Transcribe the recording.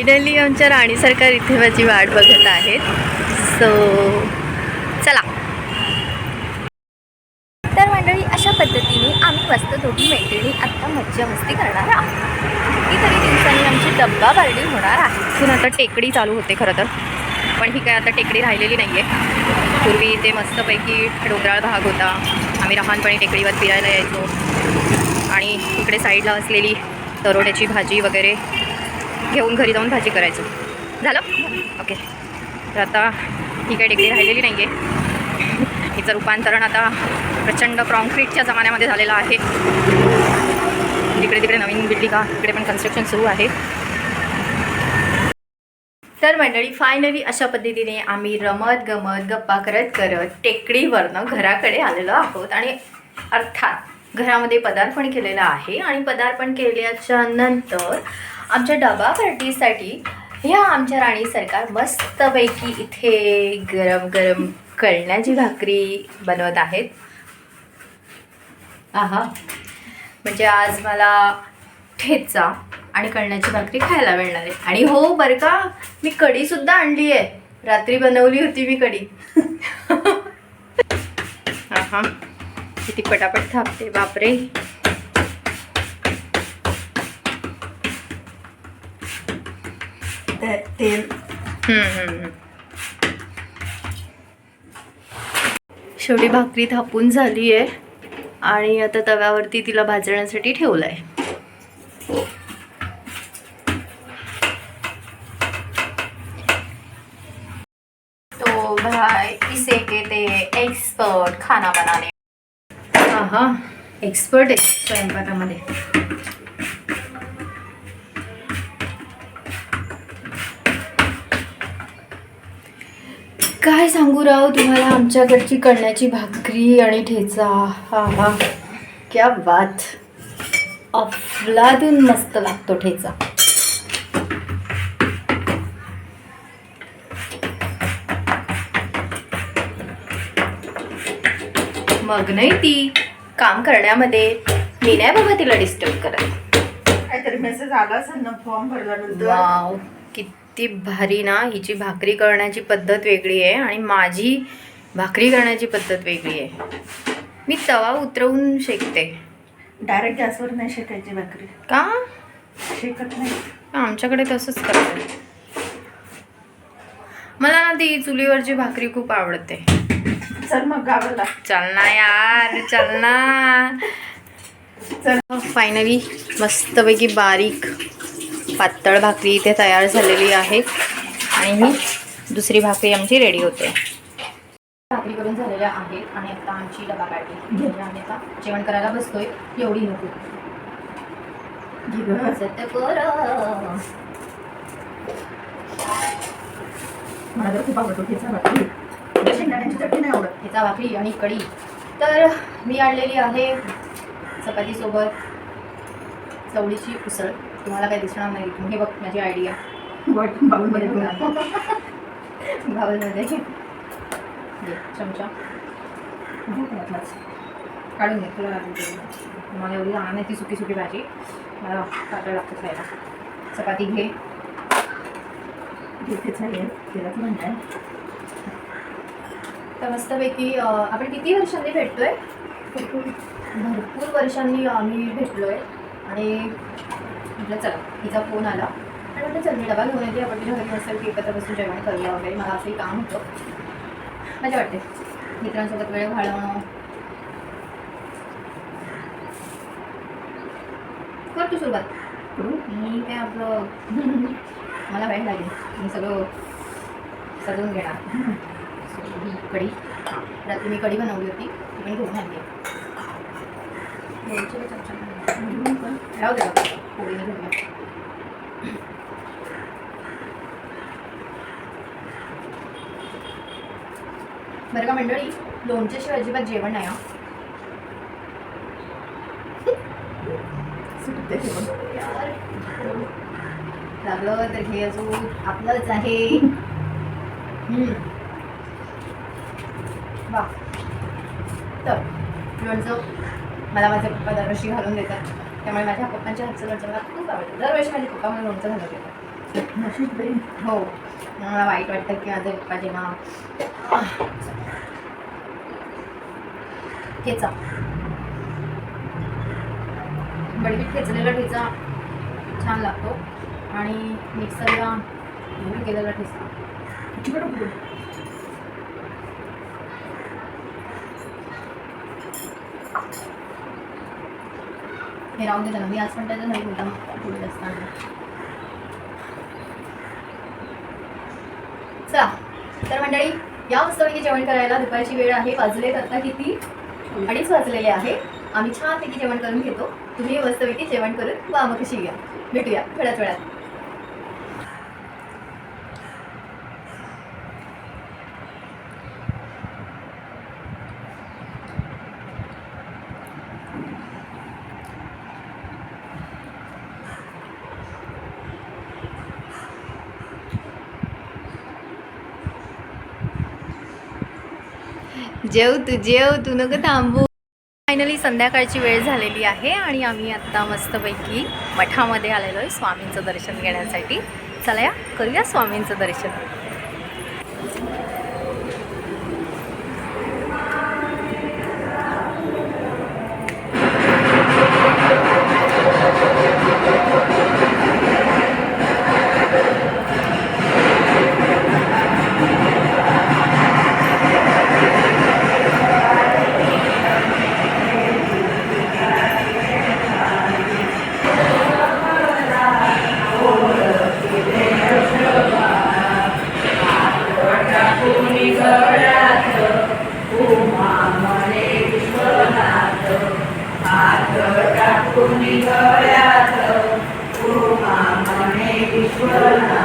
Finally आमच्या राणी सरकार इथे माझी वाट बघत आहेत. सो चला. तर मंडळी, अशा पद्धतीने आम्ही मस्त दोघी मैत्रिणी आत्ता मज्जा मस्ती करणार आहोत. कितीतरी दिवसांनी आमची डब्बा पार्टी होणार आहे. इथून आता टेकडी चालू होते खरं तर, पण ही काय आता टेकडी राहिलेली नाही आहे. पूर्वी इथे मस्तपैकी डोंगराळ भाग होता. आम्ही लहानपणी टेकडीवर फिरायला यायचो आणि इकडे साईडला असलेली तरोड्याची भाजी वगैरे घेऊन घरी जाऊन भाजी करायचो. झालं ओके. तर आता ही काही टेकडी राहिलेली नाही आहे. हिचं रूपांतरण आता प्रचंड कॉन्क्रीटच्या जमान्यामध्ये झालेलं आहे. जिकडे तिकडे नवीन बिल्डिंगा, इकडे पण कन्स्ट्रक्शन सुरू आहे. तर मंडळी, फायनली अशा पद्धतीने आम्ही रमत गमत गप्पा करत करत टेकडीवरनं घराकडे आलेलो आहोत. आणि अर्थात घरामध्ये पदार्पण केलेलं आहे. आणि पदार्पण केल्याच्या नंतर आमच्या डबा पार्टीसाठी ह्या आमच्या राणी सरकार मस्तपैकी इथे गरम गरम कळण्याची भाकरी बनवत आहेत. आहा, म्हणजे आज मला ठेचा आणि कळण्याची भाकरी खायला मिळणार आहे. आणि हो बरं का, मी कढीसुद्धा आणली आहे. रात्री बनवली होती मी कढी. आहा, किती पटापट थापते बापरे. तेल शेवटी भाकरी थापून झाली आहे आणि आता तव्यावरती तिला भाजण्यासाठी ठेवलं आहे. तो भाई इसे कहते एक्सपर्ट खाना बनाने. हा एक्सपर्ट आहे स्वयंपाकामध्ये. काय सांगू राव तुम्हाला आमच्याकडची कळण्याची भाकरी आणि ठेचा. हा हा, क्या बात. अफलातून मस्त लागतो ठेचा. मग नाही ती काम करण्यामध्ये मी नाही बाबा तिला डिस्टर्ब करत. काहीतरी मेसेज आला असेल ना फॉर्म भरल्यानंतर. वाव, किती भारी ना. हिची भाकरी करण्याची पद्धत वेगळी आहे आणि माझी भाकरी करण्याची पद्धत वेगळी आहे. मी तवा उतरवून शेकते. डायरेक्ट गॅसवर नाही शेकायची भाकरी. का शेकत नाही. आमच्याकडे तसंच करते. मला ना ती चुलीवरची भाकरी खूप आवडते. चल मग गावाला. चल ना यार, चल ना. चल. फायनली मस्तपैकी बारीक पातळ भाकरी इथे तयार झालेली आहे आणि ही दुसरी भाकरी आमची रेडी होते. भाकरी करून झालेल्या आहेत आणि आता आमची डबा पार्टी घेऊन आम्ही आता जेवण करायला बसतोय. एवढी नको मला तर खूप आवडतो ठेचा भाकरी. शेंगदाण्याची चटणी नाही आवडत. ठेचा भाकरी आणि कढी. तर मी आणलेली आहे चपातीसोबत चवळीची उसळ. तुम्हाला काही दिसणार नाही. हे बघ माझी आयडिया. बाउलमध्ये बाउलमध्ये चमचा काढून घे. तुला मला एवढी लहान आहे ती सुकी सुकी भाजी. मला पातळ लागतं खायला. चपाती घे. तेलाच म्हणताय. तर मस्तपैकी आपण किती वर्षांनी भेटतोय? भरपूर वर्षांनी आम्ही भेटलोय. आणि म्हटलं चला, तिचा फोन आला आणि म्हटलं चल मी डबा घेऊन येते. आपण तिच्या घरी असेल की एकत्र बसून जेवण करूया वगैरे. मला असंही काम होतं. मजा वाटते मित्रांसोबत वेळ घालवणं. कर तू सुरुवात. मी काय आपलं मला वेळ लागेल. मी सगळं सजवून घेणार. कढी रात्री मी कढी बनवली होती. ती पण घेऊन आणली. राहू दे बघा, पोळीने घेऊया. बरं का मंडळी, लोणच्याशिवाय अजिबात जेवण नाही. लागलं तर घे, अजून आपलंच आहे. वा. तर लोणचं मला माझे पप्पा दरवर्षी घालून देतात. त्यामुळे माझ्या पप्पांच्या हातचं लोणचं मला खूप आवडतं. दरवर्षी माझे पप्पा मला लोणचं घालून देतात. नशीब बाई. हो, मला वाईट वाटतं की माझे पप्पा जेव्हा ठेचा बडीपीठ ठेचलेला ठेचा छान लागतो आणि मिक्सरला घेऊन केलेला ठेचा. चिकट होतं. हे राहून देतं ना, मी आज पण त्याचं नाही बोलता पुढे जास्त आणलं. चला तर मंडळी, या मस्तपैकी जेवण करायला दुपारची वेळ आहे. वाजले आता किती? 2:30 वाजलेले आहे. आम्ही छानपैकी जेवण करून घेतो. तुम्ही मस्तपैकी जेवण करून वा मग कशी घ्या. भेटूया थोड्याच वेळात. जेव तू नको थांबू. फायनली संध्याकाळची वेळ झालेली आहे आणि आम्ही आत्ता मस्तपैकी मठामध्ये आलेलो आहे स्वामींचं दर्शन घेण्यासाठी. चला या करूया स्वामींचं दर्शन. विश्वनाथ